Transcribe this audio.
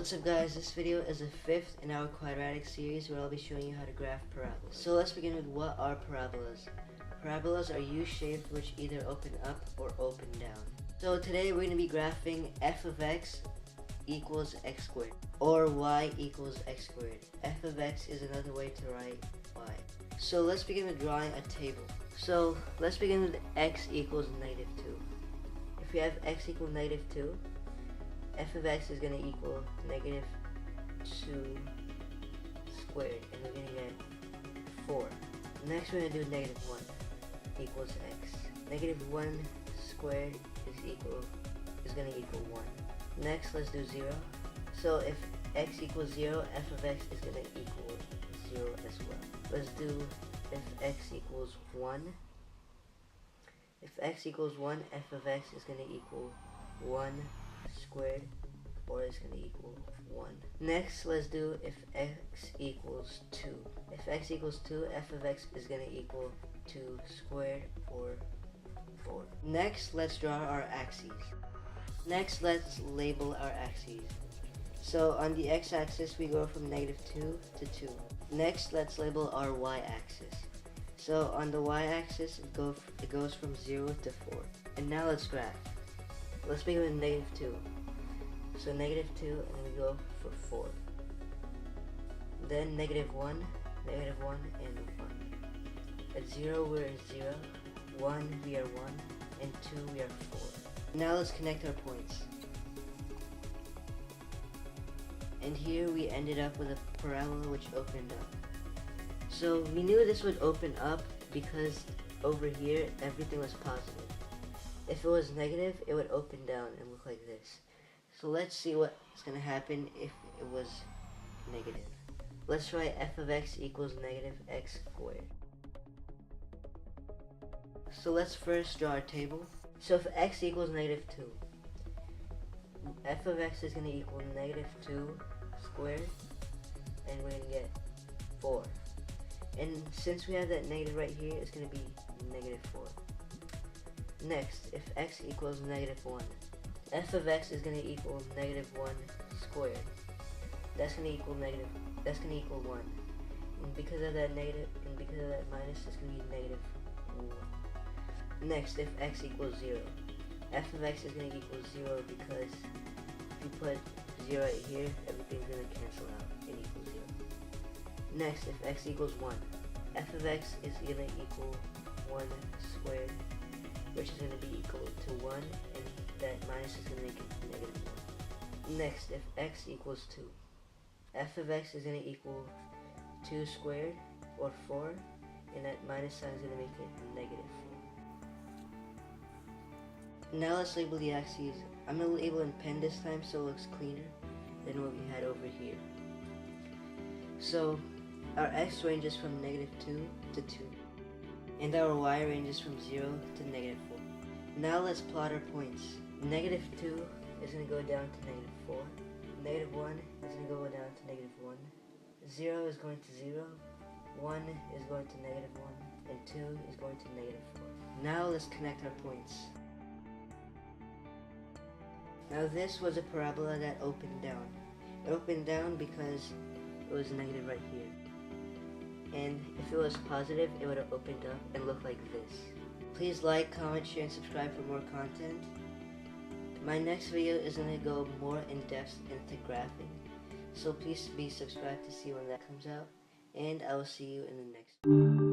What's up guys, this video is the 5th in our quadratic series where I'll be showing you how to graph parabolas. So let's begin with what are parabolas. Parabolas are U-shaped which either open up or open down. So today we're going to be graphing f of x equals x squared or y equals x squared. F of x is another way to write y. So let's begin with drawing a table. So let's begin with x equals -2. If we have x equals -2, f of x is going to equal -2 squared, and we're going to get 4. Next we're going to do -1 equals x. -1 squared is going to equal 1. Next let's do 0. So if x equals 0, f of x is going to equal 0 as well. Let's do if x equals 1. If x equals 1, f of x is going to equal 1 squared, or it's going to equal 1. Next, let's do if x equals 2. If x equals 2, f of x is going to equal 2 squared, or 4. Next, let's draw our axes. Next, let's label our axes. So on the x-axis, we go from -2 to 2. Next, let's label our y-axis. So on the y-axis, it goes from 0 to 4. And now let's graph. Let's begin with -2. So -2, and we go for 4. Then -1, -1, and 1. At 0 we're 0, 1 we are 1, and 2 we are 4. Now let's connect our points. And here we ended up with a parabola which opened up. So we knew this would open up because over here everything was positive. If it was negative, it would open down and look like this. So let's see what's going to happen if it was negative. Let's write f of x equals -x squared. So let's first draw our table. So if x equals -2, f of x is going to equal -2 squared, and we're going to get 4. And since we have that negative right here, it's going to be -4. Next, if x equals -1, f of x is going to equal -1 squared. That's going to equal 1. And because of that negative, and because of that minus, it's going to be -1. Next, if x equals 0, f of x is going to equal 0 because if you put 0 right here, everything's going to cancel out and equal 0. Next, if x equals 1, f of x is going to equal 1 squared, which is going to be equal to 1, and that minus is going to make it -1. Next, if x equals 2, f of x is going to equal 2 squared, or 4, and that minus sign is going to make it -4. Now let's label the axes. I'm going to label in pen this time so it looks cleaner than what we had over here. So our x ranges from -2 to 2. And our y ranges from 0 to -4. Now let's plot our points. -2 is going to go down to -4. -1 is going to go down to -1. 0 is going to 0. 1 is going to -1. And 2 is going to -4. Now let's connect our points. Now this was a parabola that opened down. It opened down because it was negative right here. And if it was positive, it would have opened up and looked like this. Please like, comment, share, and subscribe for more content. My next video is going to go more in depth into graphing, so please be subscribed to see when that comes out, and I will see you in the next one.